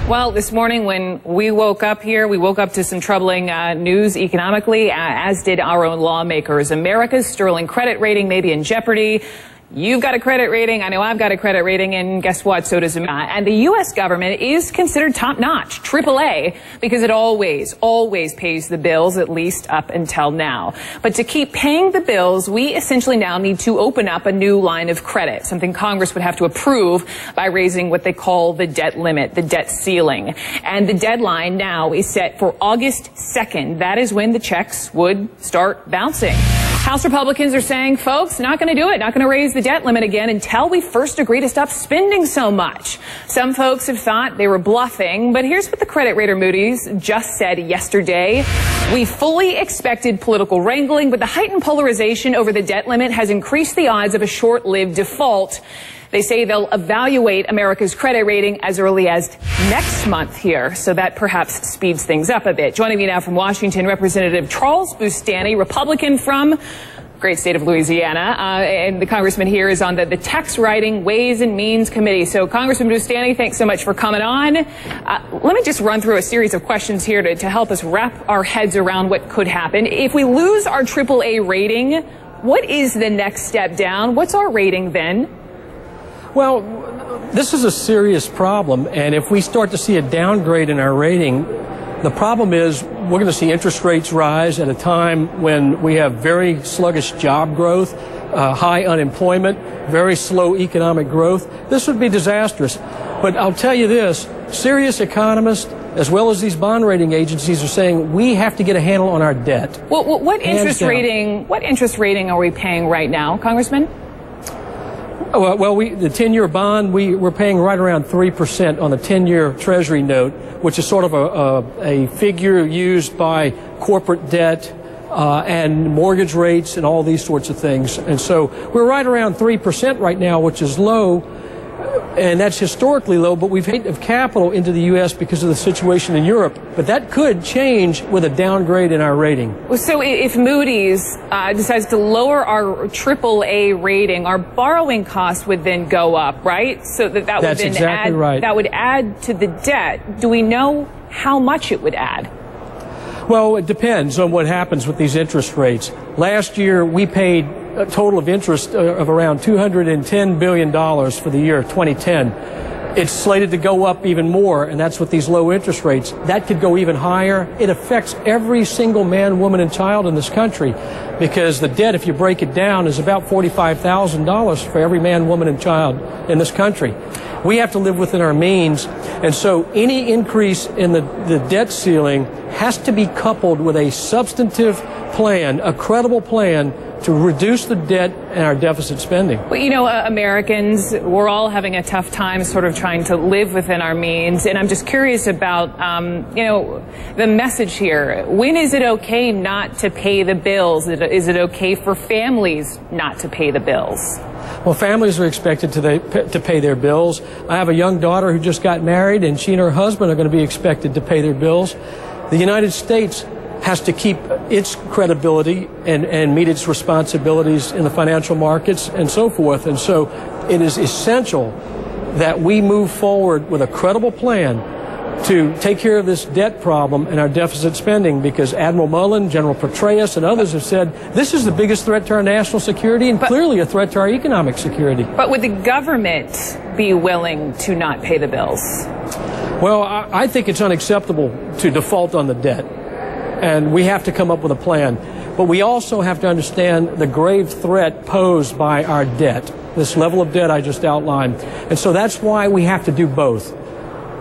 Well, this morning when we woke up here, we woke up to some troubling news economically, as did our own lawmakers. America's sterling credit rating may be in jeopardy. You've got a credit rating. I know I've got a credit rating. And guess what? So does America. And the U.S. government is considered top-notch, AAA, because it always pays the bills, at least up until now. But to keep paying the bills, we essentially now need to open up a new line of credit, something Congress would have to approve by raising what they call the debt limit, the debt ceiling. And the deadline now is set for August 2nd. That is when the checks would start bouncing. House Republicans are saying, folks, not going to do it, not going to raise the debt limit again until we first agree to stop spending so much. Some folks have thought they were bluffing, but here's what the credit rater Moody's just said yesterday. We fully expected political wrangling, but the heightened polarization over the debt limit has increased the odds of a short-lived default. They say they'll evaluate America's credit rating as early as next month here, so that perhaps speeds things up a bit. Joining me now from Washington, Representative Charles Boustany, Republican from great state of Louisiana, and the congressman here is on the Tax Writing Ways and Means Committee. So, Congressman Boustany, thanks so much for coming on. Let me just run through a series of questions here to help us wrap our heads around what could happen. If we lose our AAA rating, what is the next step down? What's our rating then? Well, this is a serious problem, and if we start to see a downgrade in our rating, the problem is we're going to see interest rates rise at a time when we have very sluggish job growth, high unemployment, very slow economic growth. This would be disastrous. But I'll tell you this, serious economists, as well as these bond rating agencies, are saying we have to get a handle on our debt. Well, what interest rating are we paying right now, Congressman? Well, the 10-year bond, we're paying right around 3% on the 10-year Treasury note, which is sort of a figure used by corporate debt and mortgage rates and all these sorts of things. And so we're right around 3% right now, which is low. And that's historically low, but we've of capital into the U.S. because of the situation in Europe. But that could change with a downgrade in our rating. So if Moody's decides to lower our AAA rating, our borrowing costs would then go up, right? So that would That's then exactly add, right. That would add to the debt. Do we know how much it would add? Well, it depends on what happens with these interest rates. Last year, we paid a total of interest of around $210 billion for the year 2010. It's slated to go up even more, and that's with these low interest rates. That could go even higher. It affects every single man, woman, and child in this country because the debt, if you break it down, is about $45,000 for every man, woman, and child in this country. We have to live within our means, and so any increase in the debt ceiling has to be coupled with a substantive plan, a credible plan to reduce the debt and our deficit spending. Well, you know, Americans, we're all having a tough time sort of trying to live within our means, and I'm just curious about, you know, the message here. When is it okay not to pay the bills? Is it okay for families not to pay the bills? Well, families are expected to pay their bills. I have a young daughter who just got married, and she and her husband are going to be expected to pay their bills. The United States has to keep its credibility and meet its responsibilities in the financial markets and so forth. And so it is essential that we move forward with a credible plan to take care of this debt problem and our deficit spending, because Admiral Mullen, General Petraeus, and others have said this is the biggest threat to our national security and clearly a threat to our economic security. But would the government be willing to not pay the bills? Well, I think it's unacceptable to default on the debt, and we have to come up with a plan. But we also have to understand the grave threat posed by our debt, this level of debt I just outlined. And so that's why we have to do both.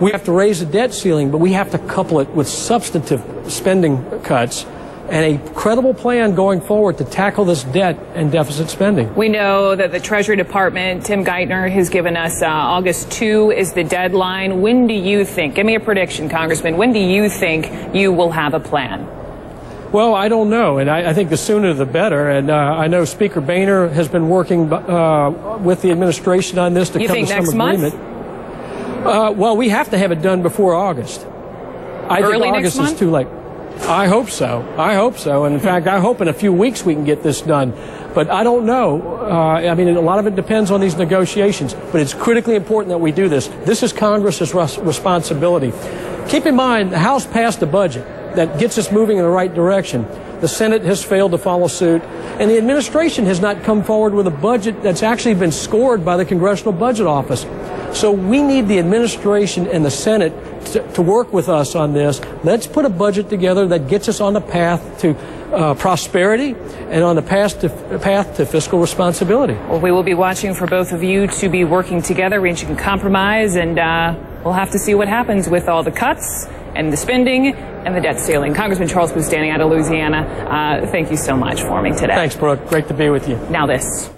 We have to raise the debt ceiling, but we have to couple it with substantive spending cuts and a credible plan going forward to tackle this debt and deficit spending. We know that the Treasury Department, Tim Geithner, has given us August 2 is the deadline. When do you think, give me a prediction, Congressman, when do you think you will have a plan? Well, I don't know, and I think the sooner the better. And I know Speaker Boehner has been working with the administration on this to come to some agreement. Month? Well, we have to have it done before August. I think August is too late. I hope so. I hope so. And in fact, I hope in a few weeks we can get this done. But I don't know. I mean, a lot of it depends on these negotiations. But it's critically important that we do this. This is Congress's responsibility. Keep in mind, the House passed a budget that gets us moving in the right direction. The Senate has failed to follow suit, and the administration has not come forward with a budget that's actually been scored by the Congressional Budget Office. So we need the administration and the Senate to work with us on this. Let's put a budget together that gets us on the path to prosperity and on the path to fiscal responsibility. Well, we will be watching for both of you to be working together, reaching a compromise, and we'll have to see what happens with all the cuts and the spending and the debt ceiling. Congressman Charles Booth, standing out of Louisiana, thank you so much for me today. Thanks, Brooke. Great to be with you. Now this.